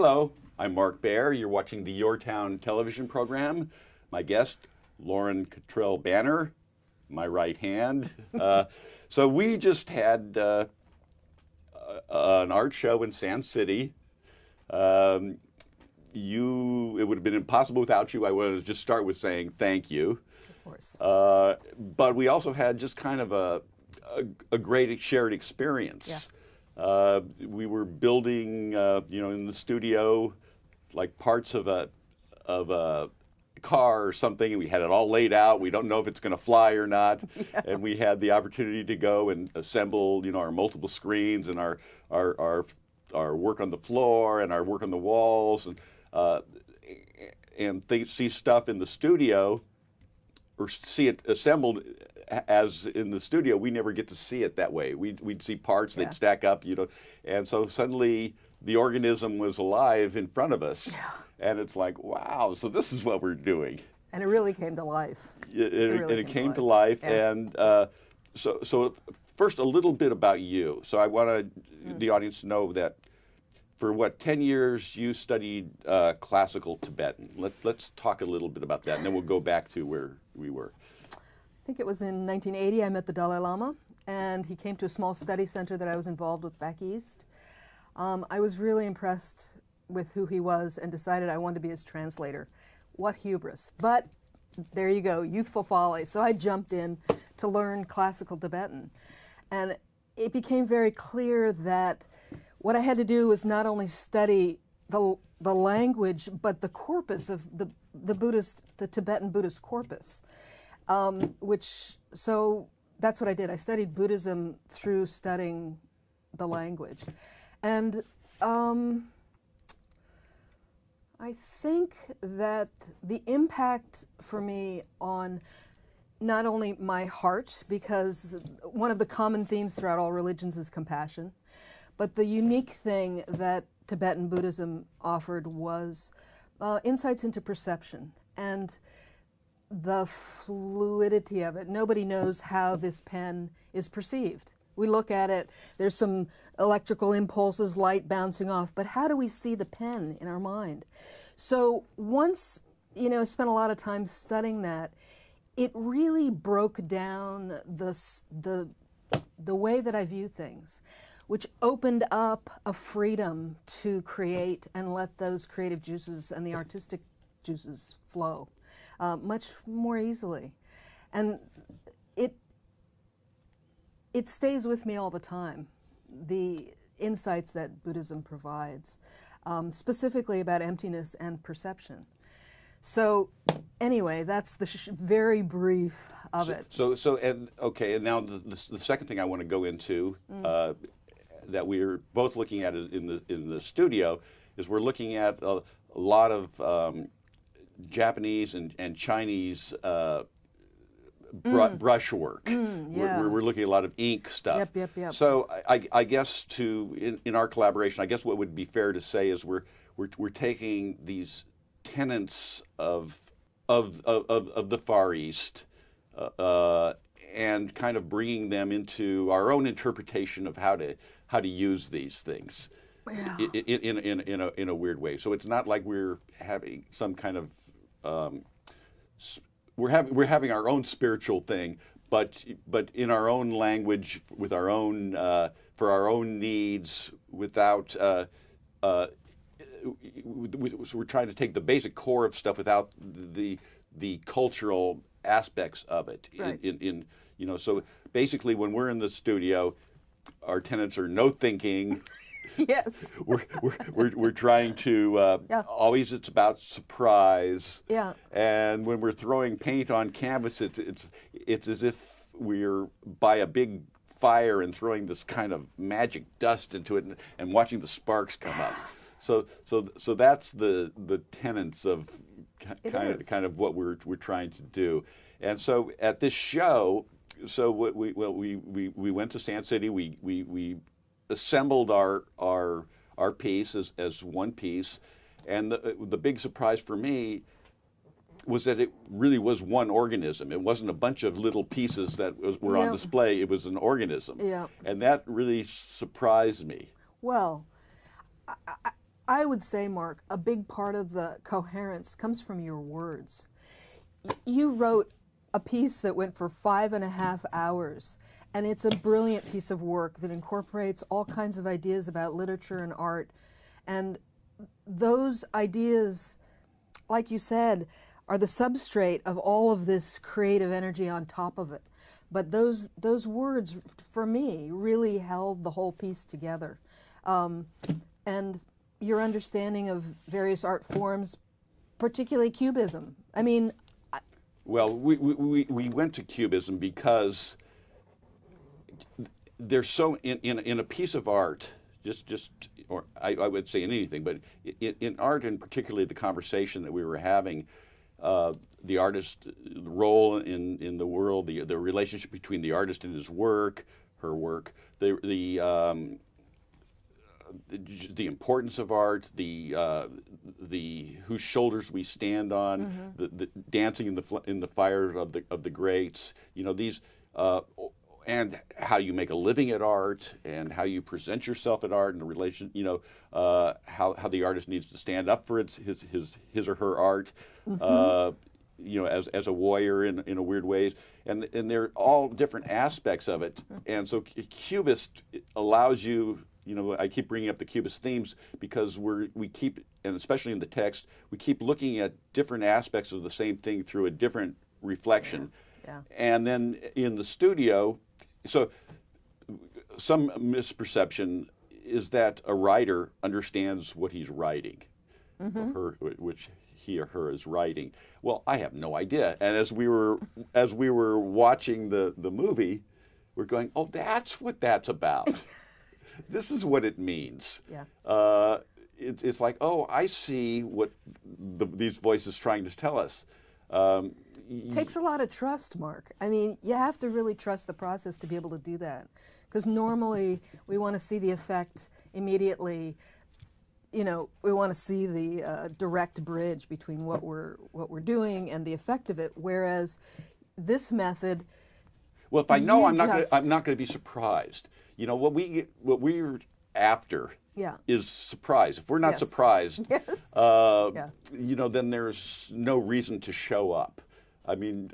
Hello, I'm Mark Baer. You're watching the YourTown television program. My guest, Cottrell Banner, my right hand. So we just had an art show in Sand City. It would have been impossible without you. I want to just start with saying thank you. Of course. But we also had just kind of a great shared experience. Yeah. We were building, in the studio, like parts of a car or something, and we had it all laid out. We don't know if it's going to fly or not, Yeah. and we had the opportunity to go and assemble, our multiple screens and our work on the floor and our work on the walls, and see stuff in the studio, or see it assembled as in the studio. We never get to see it that way. We'd see parts, Yeah. they'd stack up, and so suddenly the organism was alive in front of us. Yeah. And it's like, wow, so this is what we're doing. And it really came to life. It came to life. Yeah. And so first, a little bit about you. So I want the audience to know that for 10 years you studied classical Tibetan. Let's talk a little bit about that, and then we'll go back to where we were. I think it was in 1980 I met the Dalai Lama, and he came to a small study center that I was involved with back east. I was really impressed with who he was and decided I wanted to be his translator. What hubris. But there you go, youthful folly. So I jumped in to learn classical Tibetan. And it became very clear that what I had to do was not only study the language, but the corpus of the Tibetan Buddhist corpus. So that's what I did. I studied Buddhism through studying the language. And I think that the impact for me on not only my heart, because one of the common themes throughout all religions is compassion, but the unique thing that Tibetan Buddhism offered was insights into perception and the fluidity of it. Nobody knows how this pen is perceived. We look at it, there's some electrical impulses, light bouncing off, but how do we see the pen in our mind? So once, I spent a lot of time studying that, it really broke down the way that I view things, which opened up a freedom to create and let those creative juices and the artistic juices flow much more easily. And it stays with me all the time, the insights that Buddhism provides, specifically about emptiness and perception. So anyway, that's the very brief of it. And now the second thing I want to go into that we're both looking at in the studio is we're looking at a lot of Japanese and Chinese brushwork. Yeah. We're looking at a lot of ink stuff. Yep. So I guess in our collaboration, I guess what would be fair to say is we're taking these tenets of the Far East and kind of bringing them into our own interpretation of how to use these things. Yeah. In a weird way. So it's not like we're having some kind of we're having our own spiritual thing, but in our own language, with our own for our own needs, without. We're trying to take the basic core of stuff without the cultural aspects of it. Right. So basically, when we're in the studio, our tenets are no thinking. Yes. We're trying to always, it's about surprise. Yeah. And when we're throwing paint on canvas, it's as if we're by a big fire and throwing this kind of magic dust into it and watching the sparks come up. So that's the tenets of kind of what we're trying to do. And so at this show, we went to Sand City. We assembled our piece as one piece, and the big surprise for me was that it really was one organism. It wasn't a bunch of little pieces that were on display. It was an organism. Yeah. And that really surprised me. Well, I would say, Mark, a big part of the coherence comes from your words. You wrote a piece that went for 5.5 hours, and it's a brilliant piece of work that incorporates all kinds of ideas about literature and art. And those ideas, like you said, are the substrate of all of this creative energy on top of it. But those words, for me, really held the whole piece together. And your understanding of various art forms, particularly Cubism. I mean, well, we went to Cubism because there's so in a piece of art, or I would say in anything, but in art, and particularly the conversation that we were having, the artist role in the world, the relationship between the artist and his work, her work, the importance of art, the whose shoulders we stand on, the dancing in the fire of the greats, these, and how you make a living at art, and how you present yourself at art, and the relation, how the artist needs to stand up for his or her art, as a warrior in a weird ways, and they're all different aspects of it, and so Cubist allows you. I keep bringing up the Cubist themes because we keep, and especially in the text, we keep looking at different aspects of the same thing through a different reflection. Yeah. And then in the studio, so some misperception is that a writer understands what he's writing, or which he or her is writing. Well, I have no idea. And as we were watching the movie, we're going, oh, that's what that's about. This is what it means. Yeah. It's like, oh, I see what these voices trying to tell us. Takes a lot of trust, Mark. I mean, you have to really trust the process to be able to do that. Because normally we want to see the effect immediately. We want to see the direct bridge between what we're doing and the effect of it. Whereas this method, well, if I know, I'm not going to be surprised. What we're after is surprise. If we're not surprised, then there's no reason to show up. I mean,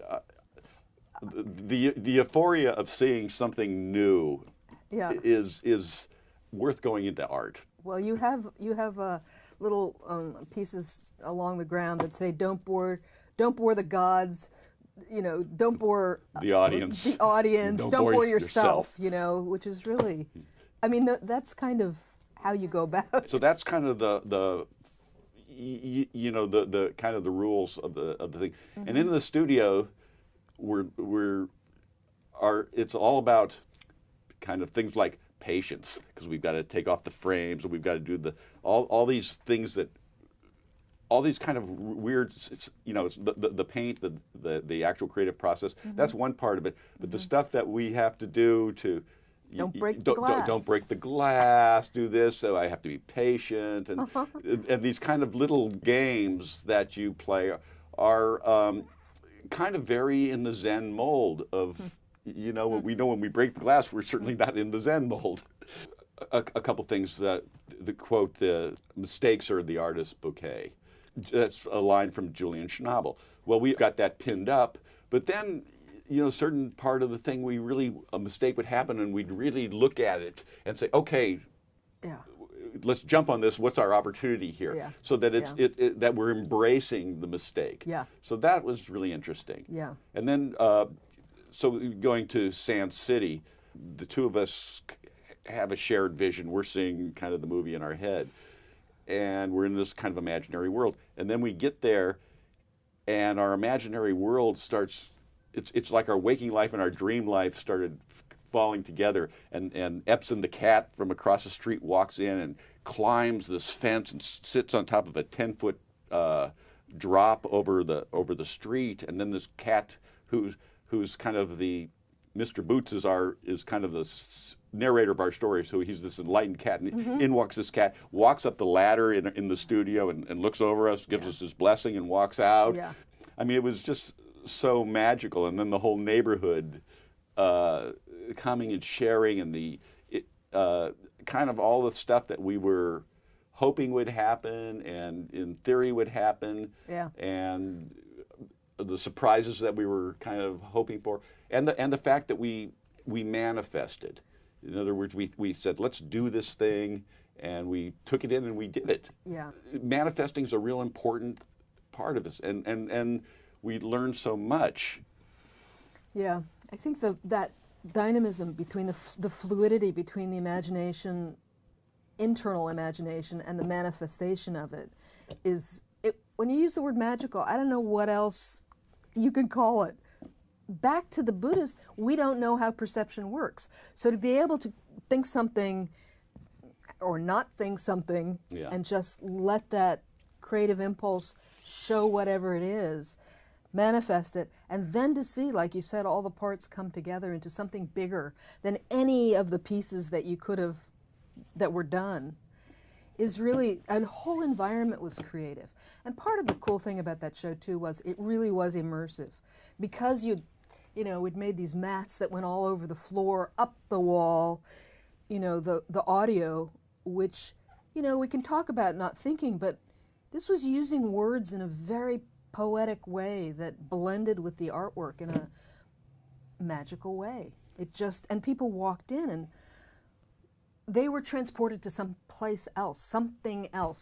the euphoria of seeing something new is worth going into art. Well, you have little pieces along the ground that say, "Don't bore the gods." Don't bore the audience. Don't bore yourself. Which is really, I mean, that's kind of how you go about it. So that's kind of the kind of the rules of the thing. And in the studio, it's all about kind of things like patience, because we've got to take off the frames, and we've got to do all these things that. All these kind of weird, it's the paint, the actual creative process. That's one part of it. But the stuff that we have to do to don't break the glass. Don't break the glass. Do this. So I have to be patient, and these kind of little games that you play are kind of very in the Zen mold of we know when we break the glass, we're certainly not in the Zen mold. A couple things. The quote: "The mistakes are the artist's bouquet." That's a line from Julian Schnabel. Well, we got that pinned up, but then, a certain part of the thing, a mistake would happen, and we'd really look at it and say, okay, let's jump on this. What's our opportunity here? Yeah. So that that we're embracing the mistake. Yeah. So that was really interesting. Yeah. And then, so going to Sand City, the two of us have a shared vision. We're seeing kind of the movie in our head. And we're in this kind of imaginary world. And then we get there, and our imaginary world starts, it's like our waking life and our dream life started falling together. And Epson the cat from across the street walks in and climbs this fence and sits on top of a 10-foot drop over the street. And then this cat who's kind of Mr. Boots is kind of the narrator of our story, so he's this enlightened cat, and in walks this cat, walks up the ladder in the studio and looks over us, gives us his blessing, and walks out. Yeah. I mean, it was just so magical, and then the whole neighborhood coming and sharing, and the kind of all the stuff that we were hoping would happen and in theory would happen, Yeah. and the surprises that we were kind of hoping for, and the fact that we manifested. In other words, we said, let's do this thing, and we took it in and we did it. Yeah. Manifesting is a real important part of us, and we learned so much. Yeah, I think that dynamism between the fluidity between the imagination, internal imagination, and the manifestation of it is, when you use the word magical, I don't know what else you can call it. Back to the Buddhist, we don't know how perception works. So to be able to think something or not think something, Yeah. and just let that creative impulse show whatever it is, manifest it, and then to see, like you said, all the parts come together into something bigger than any of the pieces that you could have, that were done, is really, a whole environment was creative. And part of the cool thing about that show too was it really was immersive, because we'd made these mats that went all over the floor, up the wall, the audio, which, we can talk about not thinking, but this was using words in a very poetic way that blended with the artwork in a magical way. And people walked in and they were transported to some place else, something else,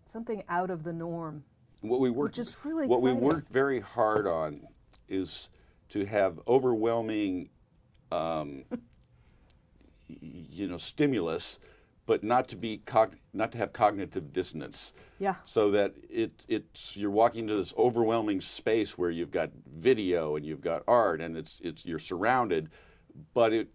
something out of the norm. Which is really what we exciting. worked very hard on is to have overwhelming, stimulus, but not to have cognitive dissonance. Yeah. So that you're walking into this overwhelming space where you've got video and you've got art and you're surrounded, but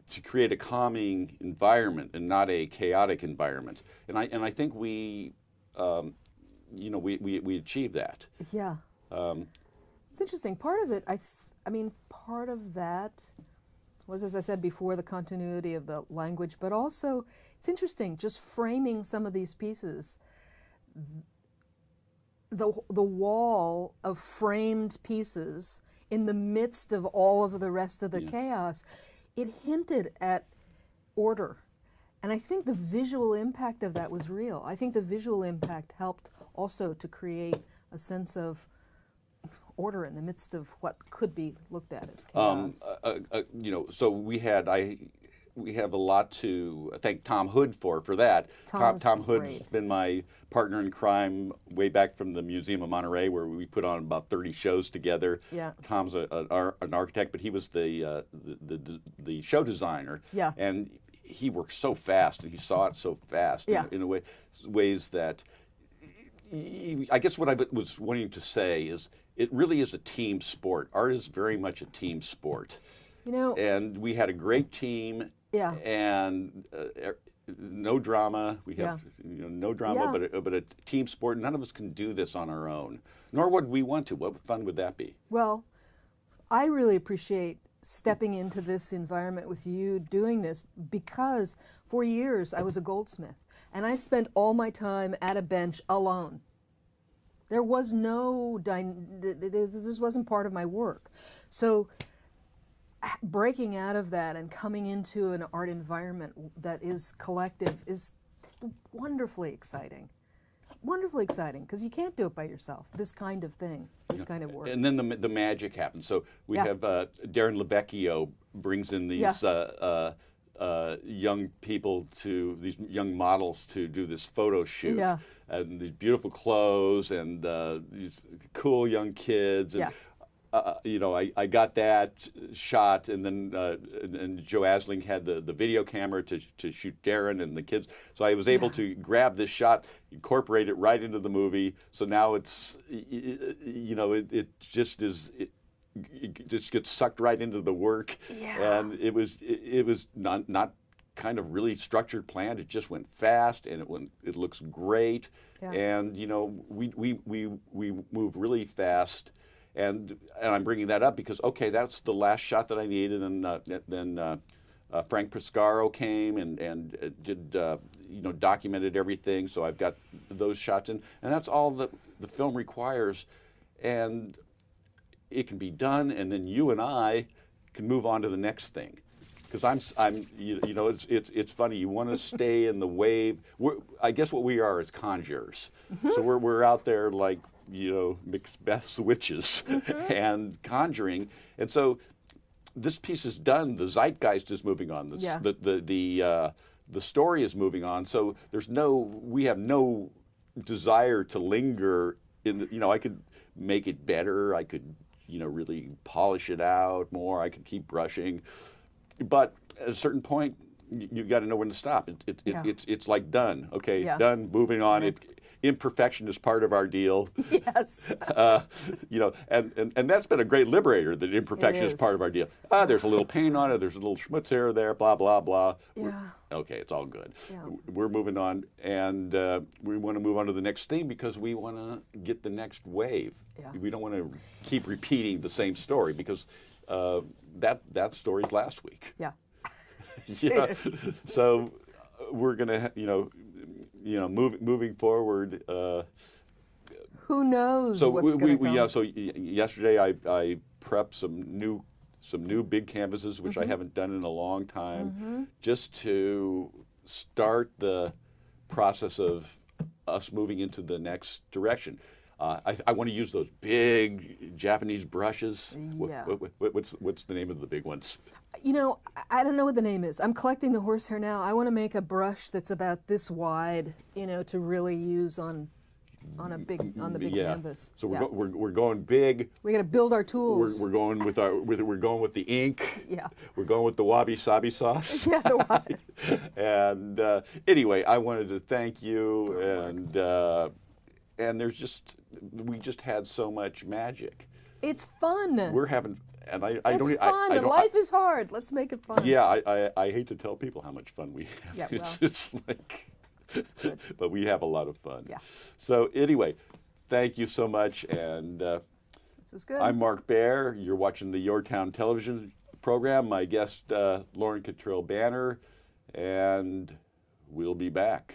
to create a calming environment and not a chaotic environment. And I think we achieved that. Yeah. It's interesting. Part of it, part of that was, as I said before, the continuity of the language, but also it's interesting just framing some of these pieces. The wall of framed pieces in the midst of all of the rest of the chaos, it hinted at order. And I think the visual impact of that was real. I think the visual impact helped also to create a sense of order in the midst of what could be looked at as chaos. So we have a lot to thank Tom Hood for that. Tom Hood's been my partner in crime way back from the Museum of Monterey, where we put on about 30 shows together. Yeah. Tom's an architect, but he was the show designer. Yeah. And he worked so fast, and he saw it so fast. Yeah. In ways that, I guess what I was wanting to say is, it really is a team sport. Art is very much a team sport. And we had a great team. Yeah. And no drama. We have no drama, but a team sport. None of us can do this on our own, nor would we want to. What fun would that be? Well, I really appreciate stepping into this environment with you doing this, because for years I was a goldsmith and I spent all my time at a bench alone. There was this wasn't part of my work. So breaking out of that and coming into an art environment that is collective is wonderfully exciting. Wonderfully exciting, because you can't do it by yourself, this kind of thing, this kind of work. And then the magic happens. So we have Darren Lavecchio brings in these young people, these young models to do this photo shoot. Yeah. And these beautiful clothes and these cool young kids. And, I got that shot, and then and Joe Asling had the video camera to shoot Darren and the kids. So I was able to grab this shot, incorporate it right into the movie. So now it's, it just is. It just gets sucked right into the work. Yeah. And it was not kind of really structured, planned. It just went fast, and it looks great. Yeah. And we move really fast. And I'm bringing that up because, that's the last shot that I needed, and then Frank Pescaro came and did documented everything. So I've got those shots in, and that's all the film requires, and it can be done. And then you and I can move on to the next thing, because you know, it's funny. You want to stay in the wave. I guess what we are is conjurers. So we're out there like, you know, Macbeth's witches and conjuring. And so this piece is done. The zeitgeist is moving on. The story is moving on. So we have no desire to linger in the, you know, I could make it better. I could, you know, really polish it out more. I could keep brushing. But at a certain point, you got to know when to stop. It's like done. Okay, done. Moving on. Right. Imperfection is part of our deal. Yes. You know, and that's been a great liberator. That imperfection is part of our deal. There's a little paint on it. There's a little schmutz here or there. Blah blah blah. Yeah. Okay, it's all good. Yeah. We're moving on, and we want to move on to the next thing because we want to get the next wave. Yeah. We don't want to keep repeating the same story because that story's last week. Yeah. Yeah. So we're gonna, moving forward. Who knows? So what's gonna come? So yesterday I prepped some new big canvases which I haven't done in a long time, just to start the process of us moving into the next direction. I want to use those big Japanese brushes. Yeah. What's the name of the big ones? You know, I don't know what the name is. I'm collecting the horsehair now. I want to make a brush that's about this wide, you know, to really use on the big canvas. So we're going big. We got to build our tools. We're going with we're going with the ink. Yeah. We're going with the wabi sabi sauce. Yeah, the wabi. And anyway, I wanted to thank you, and we just had so much magic. It's fun. We're having, and I it's don't. fun. I don't, life is hard. Let's make it fun. Yeah, I hate to tell people how much fun we have. Yeah, well, it's like, but we have a lot of fun. Yeah. So anyway, thank you so much, and this is good. I'm Mark Baer. You're watching the YourTown television program. My guest, Cottrell Banner, and we'll be back.